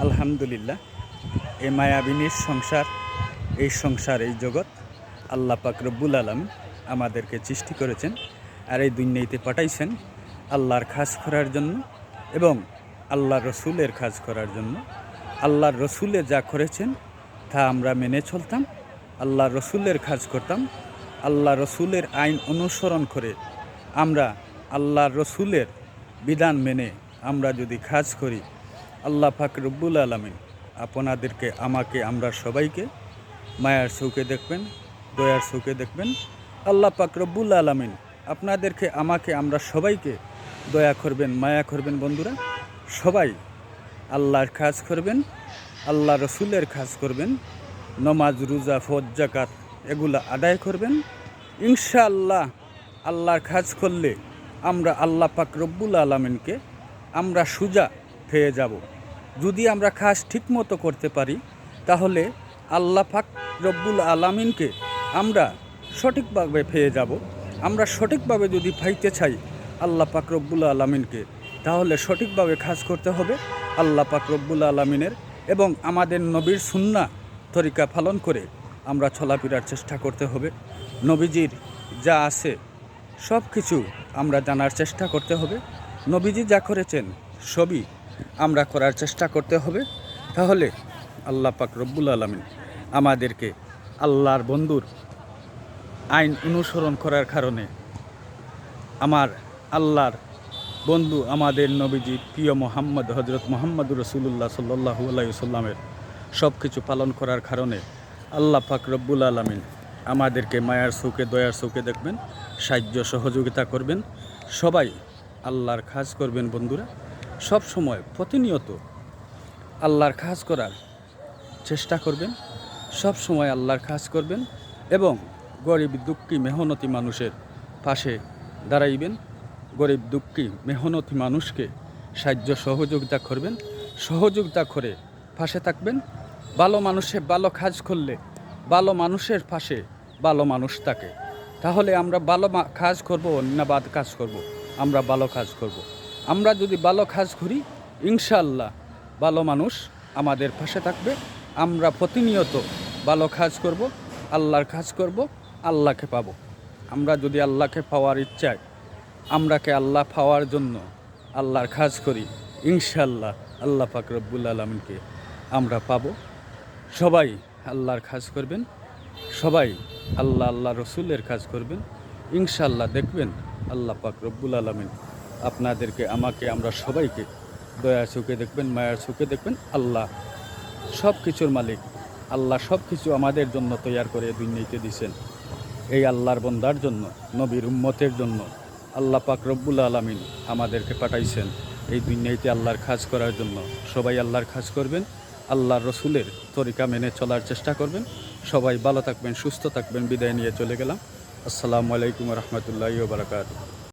আলহামদুলিল্লাহ, এই মায়াবিনীর সংসার, এই জগৎ আল্লাহ পাক রব্বুল আলামিন আমাদেরকে সৃষ্টি করেছেন আর এই দুনিয়াতে পাঠাইছেন আল্লাহর কাজ করার জন্য এবং আল্লাহ রসুলের কাজ করার জন্য। আল্লাহর রসুলে যা করেছেন তা আমরা মেনে চলতাম, আল্লাহ রসুলের কাজ করতাম। আল্লাহ রসুলের আইন অনুসরণ করে আমরা আল্লাহ রসুলের বিধান মেনে আমরা যদি কাজ করি, আল্লাহ পাক রব্বুল আলামিন আপনাদেরকে, আমাকে, আমরা সবাইকে মায়ার চোখে দেখবেন, দয়ার চোখে দেখবেন। আল্লাহ পাক রব্বুল আলামিন আপনাদেরকে, আমাকে, আমরা সবাইকে দয়া করবেন, মায়া করবেন। বন্ধুরা, সবাই আল্লাহর কাজ করবেন, আল্লাহ রসুলের কাজ করবেন, নমাজ, রোজা, ফরজ, যাকাত এগুলা আদায় করবেন। ইনশাআল্লাহ আল্লাহর কাজ করলে আমরা আল্লাহ পাক রব্বুল আলামিনকে আমরা সোজা পেয়ে যাব। যদি আমরা কাজ ঠিকমতো করতে পারি তাহলে আল্লাহ পাক রব্বুল আলামিনকে আমরা সঠিকভাবে পেয়ে যাব। আমরা সঠিকভাবে যদি পাইতে চাই আল্লাহ পাক রব্বুল আলামিনকে, তাহলে সঠিকভাবে কাজ করতে হবে আল্লাহ পাক রব্বুল আলামিনের এবং আমাদের নবীর সুন্নাহ তরিকা পালন করে আমরা চলাফেরার চেষ্টা করতে হবে। নবীজির যা আছে সব কিছু আমরা জানার চেষ্টা করতে হবে। নবীজি যা করেছেন সবই আমরা করার চেষ্টা করতে হবে। তাহলে আল্লাহ পাক রব্বুল আলামিন আমাদেরকে আল্লাহর বন্ধুর আইন অনুসরণ করার কারণে, আমার আল্লাহর বন্ধু আমাদের নবীজি প্রিয় মোহাম্মদ, হজরত মোহাম্মদুর রাসূলুল্লাহ সাল্লাল্লাহু আলাইহি ওয়াসাল্লামের সব কিছু পালন করার কারণে আল্লাহ পাক রব্বুল আলামিন আমাদেরকে মায়ার চোখে, দয়ার চোখে দেখবেন, সাহায্য সহযোগিতা করবেন। সবাই আল্লাহর কাজ করবেন। বন্ধুরা, সব সময় প্রতিনিয়ত আল্লাহর কাজ করার চেষ্টা করবেন, সব সময় আল্লাহর কাজ করবেন এবং গরিব, দুঃখী, মেহনতি মানুষের পাশে দাঁড়াইবেন। গরিব, দুঃখী, মেহনতি মানুষকে সাহায্য সহযোগিতা করবেন, সহযোগিতা করে পাশে থাকবেন। ভালো মানুষে ভালো কাজ করলে ভালো মানুষের পাশে ভালো মানুষ থাকে। তাহলে আমরা ভালো কাজ করব না বাদ কাজ করব? আমরা ভালো কাজ করব। আমরা যদি ভালো কাজ করি ইনশাআল্লাহ ভালো মানুষ আমাদের পাশে থাকবে। আমরা প্রতিনিয়ত ভালো কাজ করব, আল্লাহর কাজ করব, আল্লাহকে পাব। আমরা যদি আল্লাহকে পাওয়ার ইচ্ছায়, আমরাকে আল্লাহ পাওয়ার জন্য আল্লাহর কাজ করি, ইনশাআল্লাহ আল্লাহ পাক রব্বুল আলামিনকে আমরা পাব। সবাই আল্লাহর কাজ করবেন, সবাই আল্লাহ রসুলের কাজ করবেন। ইনশাআল্লাহ দেখবেন আল্লাহ পাক রব্বুল আলামিন আপনাদেরকে, আমাকে, আমরা সবাইকে দয়ার চোখে দেখবেন, মায়ার চোখে দেখবেন। আল্লাহ সব কিছুর মালিক, আল্লাহ সব কিছু আমাদের জন্য তৈয়ার করে দুনিয়াতে দিয়েছেন। এই আল্লাহর বন্দার জন্য, নবীর উম্মতের জন্য আল্লাহ পাক রব্বুল আলামিন আমাদেরকে পাঠাইছেন এই দুনিয়াতে আল্লাহর কাজ করার জন্য। সবাই আল্লাহর কাজ করবেন, আল্লাহর রসুলের তরিকা মেনে চলার চেষ্টা করবেন। সবাই ভালো থাকবেন, সুস্থ থাকবেন। বিদায় নিয়ে চলে গেলাম। আসসালামু আলাইকুম ওয়া রাহমাতুল্লাহি ওয়া বারাকাতুহু।